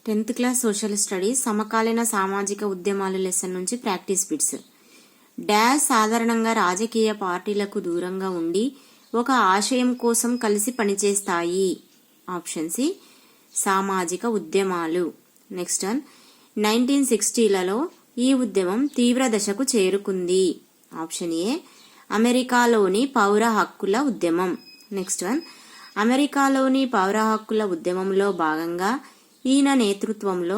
10th class social studies సమకాలీన సామాజిక ఉద్యమాలు లెసన్ నుంచి ప్రాక్టీస్ బిట్స్. డాష్ సాధారణంగా రాజకీయ పార్టీలకు దూరంగా ఉండి ఒక ఆశయం కోసం కలిసి పనిచేస్తాయి. ఆప్షన్ సి సామాజిక ఉద్యమాలు. నెక్స్ట్ వన్ 1960లలో ఈ ఉద్యమం తీవ్ర దశకు చేరుకుంది. ఆప్షన్ ఏ అమెరికాలోని పౌర హక్కుల ఉద్యమం. నెక్స్ట్ వన్ అమెరికాలోని పౌర హక్కుల ఉద్యమంలో భాగంగా ఈయన నేతృత్వంలో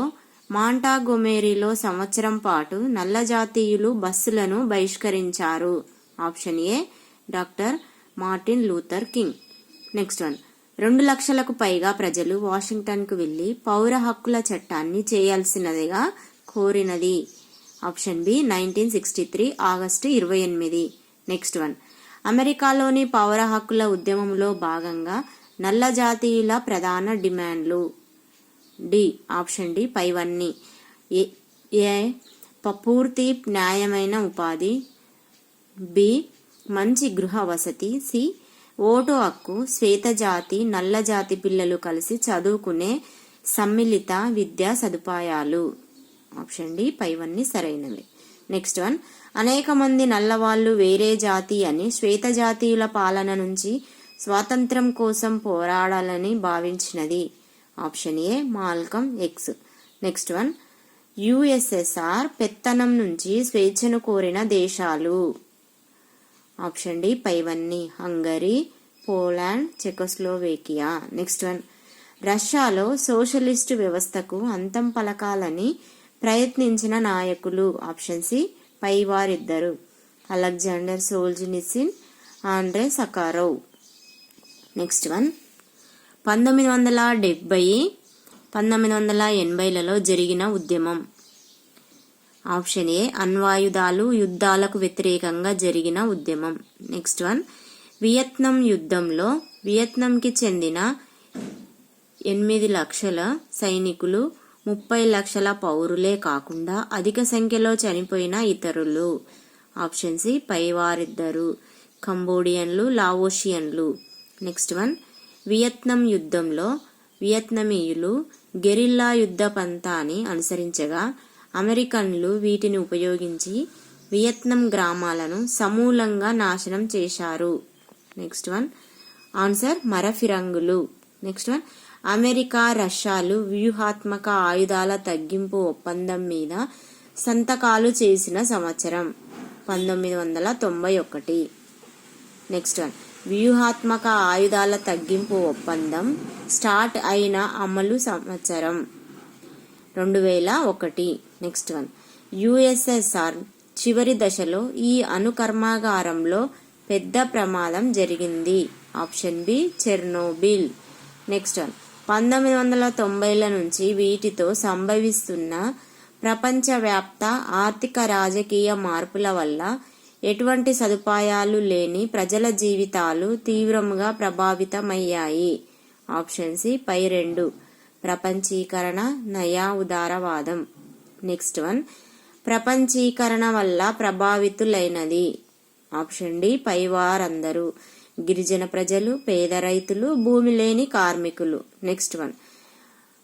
మాంటాగోమెరీలో సంవత్సరం పాటు నల్ల జాతీయులు బస్సులను బహిష్కరించారు. Option A doctor Martin Luther King. Next one 2 లక్షలకు పైగా ప్రజలు వాషింగ్టన్కు వెళ్లి పౌర హక్కుల చట్టాన్ని చేయాల్సినదిగా కోరినది. Option B 1963 August 28. Next one అమెరికాలోని పౌర హక్కుల ఉద్యమంలో భాగంగా నల్ల జాతీయుల ప్రధాన డిమాండ్లు. డి ఆప్షన్ డి పైవన్నీ. ఏ పూర్తి న్యాయమైన ఉపాధి. బి మంచి గృహ వసతి. సి ఓటు హక్కు. శ్వేత జాతి నల్ల జాతి పిల్లలు కలిసి చదువుకునే సమ్మిళిత విద్యా సదుపాయాలు. ఆప్షన్ డి పైవన్నీ సరైనవి. నెక్స్ట్ వన్ అనేక మంది నల్లవాళ్లు వేరే జాతి అని శ్వేత జాతీయుల పాలన నుంచి స్వాతంత్రం కోసం పోరాడాలని భావించినది. Option A Malcolm X. Next one USSR పెత్తనం నుంచి స్వేచ్ఛను కోరిన దేశాలు. ఆప్షన్ డి పైవన్నీ. Hungary, Poland, Czechoslovakia. Next one రష్యాలో సోషలిస్టు వ్యవస్థకు అంతం పలకాలని ప్రయత్నించిన నాయకులు. ఆప్షన్ సి పైవారిద్దరు. Alexander Solzhenitsyn, Andrei Sakharov. Next one 1970-1980లలో జరిగిన ఉద్యమం. ఆప్షన్ ఏ అణ్వాయుధాలు యుద్ధాలకు వ్యతిరేకంగా జరిగిన ఉద్యమం. నెక్స్ట్ వన్ వియత్నాం యుద్ధంలో వియత్నాంకి చెందిన 8 లక్షల సైనికులు 30 లక్షల పౌరులే కాకుండా అధిక సంఖ్యలో చనిపోయిన ఇతరులు. ఆప్షన్ సి పైవారిద్దరు. కంబోడియన్లు, లావోషియన్లు. నెక్స్ట్ వన్ వియత్నాం యుద్ధంలో వియత్నమీయులు గెరిల్లా యుద్ధ పంథాని అనుసరించగా అమెరికన్లు వీటిని ఉపయోగించి వియత్నాం గ్రామాలను సమూలంగా నాశనం చేశారు. నెక్స్ట్ వన్ ఆన్సర్ మరఫిరంగులు. నెక్స్ట్ వన్ అమెరికా రష్యాలు వ్యూహాత్మక ఆయుధాల తగ్గింపు ఒప్పందం మీద సంతకాలు చేసిన సంవత్సరం 1991. నెక్స్ట్ వన్ వ్యూహాత్మక ఆయుధాల తగ్గింపు ఒప్పందం స్టార్ట్ అయిన అమలు సంవత్సరం 2001. నెక్స్ట్ వన్ యుఎస్ఎస్ఆర్ చివరి దశలో ఈ అణు కర్మాగారంలో పెద్ద ప్రమాదం జరిగింది. Option B Chernobyl. Next one 1990ల నుంచి వీటితో సంభవిస్తున్న ప్రపంచవ్యాప్త ఆర్థిక రాజకీయ మార్పుల వల్ల ఎటువంటి సదుపాయాలు లేని ప్రజల జీవితాలు తీవ్రంగా ప్రభావితమయ్యాయి. ఆప్షన్ సి పై రెండు. ప్రపంచీకరణ, నయా ఉదారవాదం. నెక్స్ట్ వన్ ప్రపంచీకరణ వల్ల ప్రభావితులైనది. Option D పైవారందరూ. గిరిజన ప్రజలు, పేద రైతులు, భూమి లేని కార్మికులు. నెక్స్ట్ వన్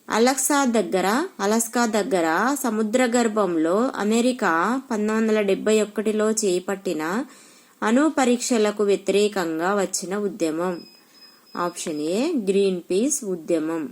అలస్కా దగ్గర సముద్ర గర్భంలో అమెరికా 1971లో చేపట్టిన అణు పరీక్షలకు వ్యతిరేకంగా వచ్చిన ఉద్యమం. ఆప్షన్ ఏ గ్రీన్ పీస్ ఉద్యమం.